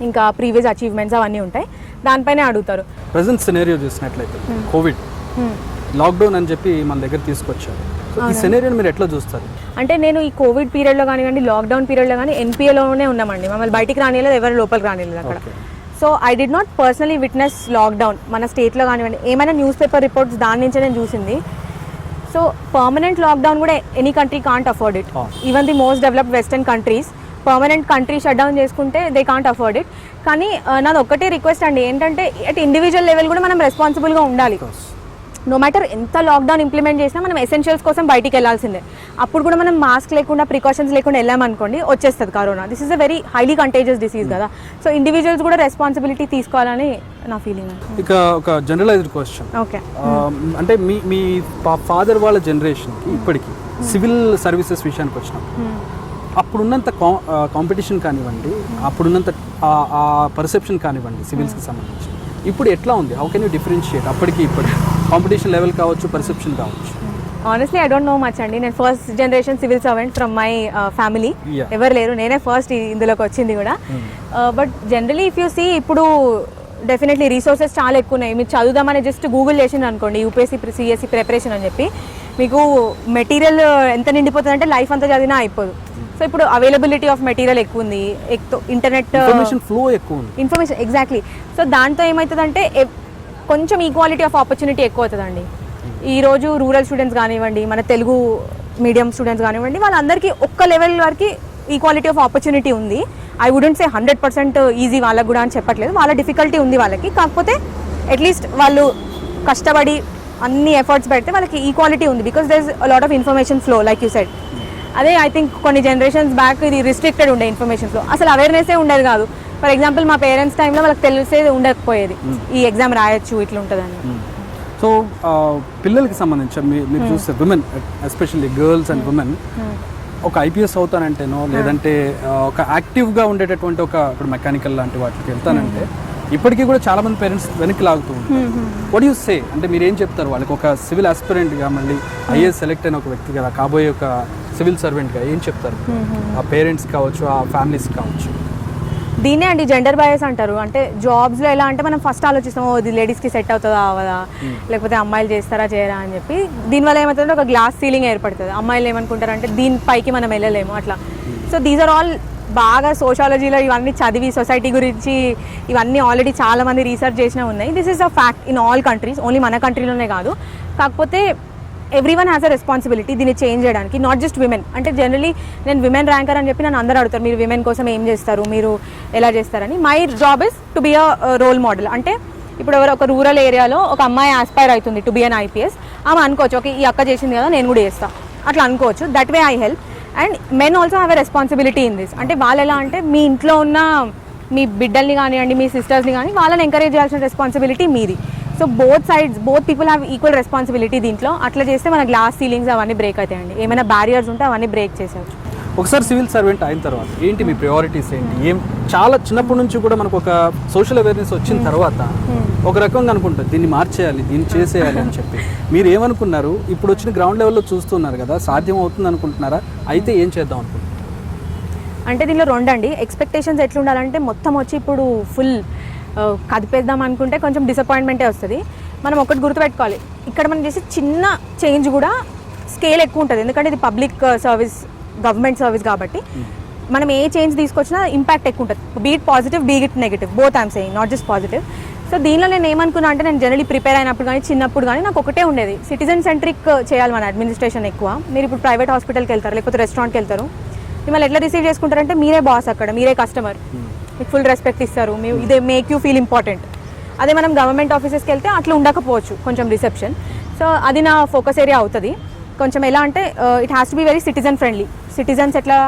ఇంకా ప్రీవియస్ అచీవ్మెంట్స్ అవన్నీ ఉంటాయి, దానిపైనే అడుగుతారు. ప్రెజెంట్ సినారియో చూసినట్లయితే కోవిడ్, లాక్డౌన్ అని చెప్పి మన దగ్గర తీసుకొచ్చారు. ఈ సినారియోని మీరు ఎట్లా చూస్తారు? అంటే నేను ఈ కోవిడ్ పీరియడ్లో కానివ్వండి, లాక్డౌన్ పీరియడ్లో కానీ ఎన్పిఏలోనే ఉన్నామండి. మమ్మల్ని బయటికి రానిలేదు, ఎవరు లోపలికి రానిలేదు అక్కడ. So I did not personally witness lockdown మన స్టేట్లో కానివ్వండి. ఏమైనా న్యూస్ పేపర్ రిపోర్ట్స్ దాని నుంచే నేను చూసింది. సో పర్మనెంట్ లాక్డౌన్ కూడా any country can't afford it. Even the most developed western countries permanent country shut down చేసుకుంటే దే కాంట్ అఫోర్డ్ ఇట్. కానీ నాది ఒక్కటే రిక్వెస్ట్ అండి, ఏంటంటే అట్ ఇండివిజువల్ లెవెల్ కూడా మనం రెస్పాన్సిబుల్గా ఉండాలి. నో మ్యాటర్ ఎంత లాక్డౌన్ ఇంప్లిమెంట్ చేసినా మనం ఎసెన్షియల్స్ కోసం బయటికి వెళ్ళాల్సిందే. అప్పుడు కూడా మనం మాస్క్ లేకుండా ప్రికాషన్స్ లేకుండా వెళ్ళామనుకోండి, వచ్చేస్తుంది corona. This is a very highly contagious disease కదా. సో ఇండివిజువల్స్ కూడా రెస్పాన్సిబిలిటీ తీసుకోవాలని నా ఫీలింగ్. ఇక ఒక జనరలైజ్డ్ క్వశ్చన్, ఓకే, అంటే మీ ఫాదర్ వాళ్ళ జనరేషన్కి ఇప్పటికి సివిల్ సర్వీసెస్ విషయానికి వచ్చినప్పుడు అప్పుడున్నంత కాంపిటీషన్ కానివ్వండి, అప్పుడున్నంత ఆ పర్సెప్షన్ కానివ్వండి సివిల్స్కి సంబంధించి ఇప్పుడు ఎట్లా ఉంది? హౌ కెన్ యూ డిఫరెన్షియేట్ అప్పటికి ఇప్పటికి కాంపిటీషన్ లెవెల్ కావచ్చు, పర్సెప్షన్ కావచ్చు? Honestly I don't know much అండి. నేను first generation civil servant from my family. ఎవరు లేరు, నేనే ఫస్ట్ ఇందులోకి వచ్చింది కూడా. But generally if you see ఇప్పుడు డెఫినెట్లీ రీసోర్సెస్ చాలా ఎక్కువ ఉన్నాయి. మీరు చదువుదామని జస్ట్ గూగుల్ చేసింది అనుకోండి, యూపీఎస్సీ సిఎస్సీ ప్రిపరేషన్ అని చెప్పి, మీకు మెటీరియల్ ఎంత నిండిపోతుంది అంటే లైఫ్ అంతా చదివినా అయిపోదు. సో ఇప్పుడు అవైలబిలిటీ ఆఫ్ మెటీరియల్ ఎక్కువ ఉంది, ఇంటర్నెట్ ఫ్లో ఎక్కువ ఉంది, ఇన్ఫర్మేషన్ ఎగ్జాక్ట్లీ. సో దాంతో ఏమవుతుందంటే కొంచెం ఈక్వాలిటీ ఆఫ్ ఆపర్చునిటీ ఎక్కువ అవుతుందండి. ఈరోజు రూరల్ స్టూడెంట్స్ కానివ్వండి, మన తెలుగు మీడియం స్టూడెంట్స్ కానివ్వండి, వాళ్ళందరికీ ఒక్క లెవెల్ వరకు ఈక్వాలిటీ ఆఫ్ ఆపర్చునిటీ ఉంది. ఐ వుడెంట్ సే 100% ఈజీ వాళ్ళకు కూడా అని చెప్పట్లేదు, వాళ్ళ డిఫికల్టీ ఉంది వాళ్ళకి. కాకపోతే అట్లీస్ట్ వాళ్ళు కష్టపడి అన్ని ఎఫర్ట్స్ పెడితే వాళ్ళకి ఈక్వాలిటీ ఉంది, because there is lot of information flow like you said. అదే ఐ థింక్ కొన్ని జనరేషన్స్ బ్యాక్ ఇది రిస్ట్రిక్టెడ్ ఉండే ఇన్ఫర్మేషన్ ఫ్లో, అసలు అవేర్నెస్సే ఉండేది కాదు. ఫర్ ఎగ్జాంపుల్ మా పేరెంట్స్ టైంలో వాళ్ళకి తెలిసేది ఉండకపోయేది, ఈ ఎగ్జామ్ రాయొచ్చు ఇట్లా ఉంటుందని. సో పిల్లలకి సంబంధించి మీరు చూస్తే women especially girls and women ఒక ఐపీఎస్ అవుతానంటేనో లేదంటే ఒక యాక్టివ్గా ఉండేటటువంటి ఒక ఇప్పుడు మెకానికల్ లాంటి వాటికి వెళ్తానంటే ఇప్పటికీ కూడా చాలా మంది పేరెంట్స్ వెనక్కి లాగుతూ ఉంటారు. వాట్ యూ సే, అంటే మీరు ఏం చెప్తారు వాళ్ళకి? ఒక సివిల్ ఆస్పిరెంట్గా మళ్ళీ ఐఏఎస్ సెలెక్ట్ అయిన ఒక వ్యక్తి కదా, కాబోయే ఒక సివిల్ సర్వెంట్గా ఏం చెప్తారు ఆ పేరెంట్స్ కావచ్చు, ఆ ఫ్యామిలీస్ కావచ్చు? దీన్నే అండి జెండర్ బయాస్ అంటారు. అంటే జాబ్స్లో ఎలా అంటే మనం ఫస్ట్ ఆలోచిస్తాం, ఇది లేడీస్కి సెట్ అవుతుందా అవదా, లేకపోతే అమ్మాయిలు చేస్తారా చేయరా అని చెప్పి. దీనివల్ల ఏమవుతుందంటే ఒక గ్లాస్ సీలింగ్ ఏర్పడుతుంది. అమ్మాయిలు ఏమనుకుంటారంటే దీనిపైకి మనం వెళ్ళలేము అట్లా. సో దీస్ ఆర్ ఆల్ బాగా సోషాలజీలో ఇవన్నీ చదివి సొసైటీ గురించి ఇవన్నీ ఆల్రెడీ చాలామంది రీసెర్చ్ చేసినా ఉన్నాయి. This is a fact in all countries, only మన కంట్రీలోనే కాదు. కాకపోతే every one has a responsibility దీన్ని చేంజ్ చేయడానికి, నాట్ జస్ట్ విమెన్. అంటే జనరలీ నేను విమెన్ ర్యాంకర్ అని చెప్పి నన్ను అందరూ అడుగుతారు, మీరు విమెన్ కోసం ఏం చేస్తారు, మీరు ఎలా చేస్తారని. My job is to be a role model. అంటే ఇప్పుడు ఎవరు ఒక రూరల్ ఏరియాలో ఒక అమ్మాయి ఆస్పైర్ అవుతుంది టు బి అన్ ఐపీఎస్, ఆమె అనుకోవచ్చు ఓకే ఈ అక్క చేసింది కదా నేను కూడా చేస్తాను అట్లా అనుకోవచ్చు. That way I help. And men also have a responsibility in this. అంటే వాళ్ళు ఎలా అంటే మీ ఇంట్లో ఉన్న మీ బిడ్డల్ని కానివ్వండి, మీ సిస్టర్స్ని కానీ వాళ్ళని ఎంకరేజ్ చేయాల్సిన రెస్పాన్సిబిలిటీ మీది. So both sides, both people have equal responsibility దీంట్లో. అట్లా చేస్తే మన గ్లాస్ సీలింగ్స్ అవన్నీ బ్రేక్ అవుతాయండి. ఏమైనా బ్యారియర్స్ ఉంటే అవన్నీ బ్రేక్ చేసేవచ్చు. ఒకసారి సివిల్ సర్వెంట్ అయిన తర్వాత ఏంటి మీ ప్రయారిటీస్ ఏంటి? ఏం చాలా చిన్నప్పటి నుంచి కూడా మనకు ఒక సోషల్ అవేర్నెస్ వచ్చిన తర్వాత ఒక రకంగా అనుకుంటారు దీన్ని మార్చేయాలి, దీన్ని చేసేయాలి అని చెప్పి. మీరు ఏమనుకున్నారు? ఇప్పుడు వచ్చిన గ్రౌండ్ లెవెల్లో చూస్తున్నారు కదా, సాధ్యం అవుతుంది అనుకుంటున్నారా? అయితే ఏం చేద్దాం అనుకుంటున్నారు? అంటే దీనిలో రెండండి. ఎక్స్పెక్టేషన్స్ ఎట్లుండాలంటే మొత్తం వచ్చి ఇప్పుడు ఫుల్ కదిపేద్దాం అనుకుంటే కొంచెం డిసప్పాయింట్మెంటే వస్తుంది. మనం ఒకటి గుర్తుపెట్టుకోవాలి, ఇక్కడ మనం చేసే చిన్న చేంజ్ కూడా స్కేల్ ఎక్కువ ఉంటుంది. ఎందుకంటే ఇది పబ్లిక్ సర్వీస్, గవర్నమెంట్ సర్వీస్ కాబట్టి మనం ఏ చేంజ్ తీసుకొచ్చినా ఇంపాక్ట్ ఎక్కువ ఉంటుంది. Beat positive, beat negative, both I'm saying, not just positive. So దీనిలో నేను ఏమనుకున్నా అంటే, నేను జనరలీ ప్రిపేర్ అయినప్పుడు కానీ చిన్నప్పుడు కానీ నాకు ఒకటే ఉండేది, సిటిజన్ సెంట్రిక్ చేయాలి మన అడ్మినిస్ట్రేషన్ ఎక్కువ. మీరు ఇప్పుడు ప్రైవేట్ హాస్పిటల్కి వెళ్తారు, లేకపోతే రెస్టారెంట్కి వెళ్తారు, మిమ్మల్ని ఎట్లా రిసీవ్ చేసుకుంటారంటే మీరే బాస్, అక్కడ మీరే కస్టమర్, మీకు ఫుల్ రెస్పెక్ట్ ఇస్తారు, మీరు ఇదే మేక్ యూ ఫీల్ ఇంపార్టెంట్. అదే మనం గవర్నమెంట్ ఆఫీసెస్కి వెళ్తే అట్లా ఉండకపోవచ్చు కొంచెం రిసెప్షన్. సో అది నా ఫోకస్ ఏరియా అవుతుంది. కొంచెం ఎలా అంటే it has to be very citizen friendly. Citizens ఎట్లా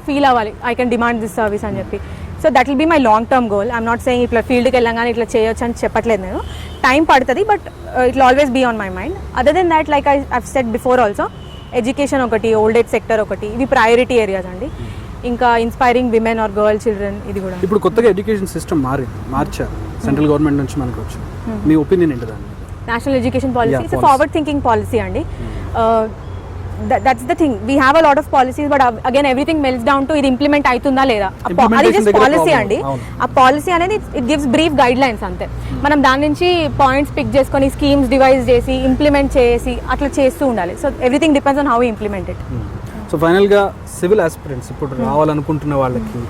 ఫీల్ అవ్వాలి, I can demand this service అని చెప్పి. So that will be my long term goal. I'm not saying ఇట్లా ఫీల్డ్కి వెళ్ళగానే ఇట్లా చేయొచ్చు అని చెప్పట్లేదు నేను. టైం పడుతుంది, but it will always be on my mind. Other than that, like I said before also, education ఒకటి, ఓల్డ్ ఏజ్ సెక్టర్ ఒకటి, ఇవి ప్రయారిటీ ఏరియాస్ అండి. ఇంకా inspiring women or girl children, ఇది కూడా. ఇప్పుడు కొత్తగా ఎడ్యుకేషన్ సిస్టమ్ మార్చారు, సెంట్రల్ గవర్నమెంట్ నుంచి మనకు వచ్చింది. మీ ఒపీనియన్ ఏంటి దాన్ని? National education policy it's forward thinking policy అండి. That's the thing, we have a lot of policies, but again everything మెల్స్ down to ఇది ఇంప్లిమెంట్ అవుతుందా లేదా. అది జస్ట్ పాలసీ అండి. ఆ పాలసీ అనేది it gives brief guide lines అంతే. మనం దాని నుంచి పాయింట్స్ పిక్ చేసుకొని స్కీమ్స్ డివైజ్ చేసి ఇంప్లిమెంట్ చేసి అట్లా చేస్తూ ఉండాలి. So everything depends on how implement it. So ఫైనల్గా సివిల్ ఆస్పిరెంట్స్ ఇప్పుడు రావాలనుకుంటున్న వాళ్ళకి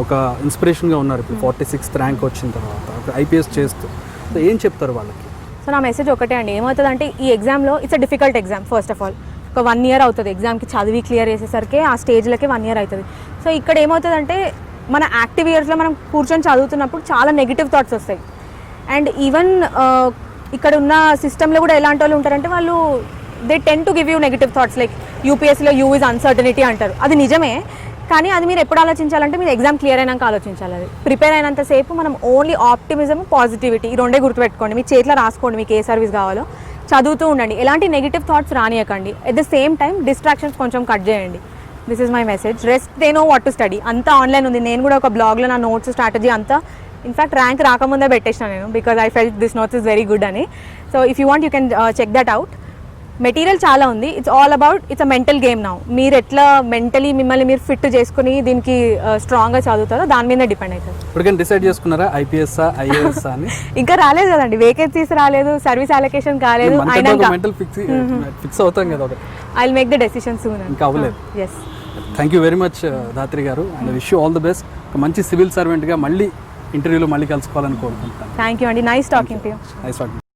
ఒక ఇన్స్పిరేషన్గా ఉన్నారు. ఇప్పుడు 46th ర్యాంక్ వచ్చిన తర్వాత ఒక ఐపీఎస్ చేస్తూ, సో ఏం చెప్తారు వాళ్ళకి? సో నా మెసేజ్ ఒకటే అండి, ఏమవుతుందంటే ఈ ఎగ్జామ్లో it's a difficult exam. First of all ఒక 1 year అవుతుంది ఎగ్జామ్కి చదివి క్లియర్ చేసేసరికి ఆ స్టేజ్లకి 1 year అవుతుంది. సో ఇక్కడ ఏమవుతుందంటే మన యాక్టివ్ ఇయర్స్లో మనం కూర్చొని చదువుతున్నప్పుడు చాలా నెగిటివ్ థాట్స్ వస్తాయి. అండ్ ఈవెన్ ఇక్కడ ఉన్న సిస్టంలో కూడా ఎలాంటి వాళ్ళు ఉంటారంటే వాళ్ళు they tend to give you negative thoughts. Like యూపీఎస్సీలో యూ ఇస్ అన్సర్టనిటీ అంటారు, అది నిజమే. కానీ అది మీరు ఎప్పుడు ఆలోచించాలంటే మీరు ఎగ్జామ్ క్లియర్ అయినాక ఆలోచించాలి. అది ప్రిపేర్ అయినంతసేపు మనం ఓన్లీ ఆప్టిమిజం, పాజిటివిటీ ఈ రెండే గుర్తుపెట్టుకోండి. మీ చేతిలో రాసుకోండి మీకు ఏ సర్వీస్ కావాలో, చదువుతూ ఉండండి, ఎలాంటి నెగిటివ్ థాట్స్ రానియకండి. At the same time distractions కొంచెం కట్ చేయండి. This is my message. Rest they know what to study. అంతా ఆన్లైన్ ఉంది. నేను కూడా ఒక బ్లాగ్లో నా నోట్స్ స్ట్రాటజీ అంతా ఇన్ఫాక్ట్ ర్యాంక్ రాకముందే పెట్టేసిన నేను, because I felt this notes is very good అని. So if you want you can check that out. Material చాలా ఉంది. It's all about it's a mental game now. మీరు ఎట్లా మెంటలీ మిమ్మల్ని మీరు ఫిట్ చేసుకుని దీనికి స్ట్రాంగ్గా చదువుతారో దాని మీద డిపెండ్ అవుతుంది. ఇప్పటికైనా డిసైడ్ చేసుకున్నారా ఐపీఎస్ ఐఏఎస్ అని? ఇంకా రాలేదు కదండి, వేకెన్సీస్ రాలేదు, సర్వీస్ అలొకేషన్ కాలేదు. మెంటల్ ఫిక్స్ అవుతాం కదా ఒకటి. I will make the decision soon. ఇంకా అవ్వలేదు. Yes. Thank you very much Dhatri garu, and wish you all the best. ఒక మంచి సివిల్ సర్వెంట్గా మళ్ళీ ఇంటర్వ్యూలో మళ్ళీ కలుసుకోవాలని కోరుకుంటున్నాను. థ్యాంక్ యూ అండి. Nice talking to you. Nice talking.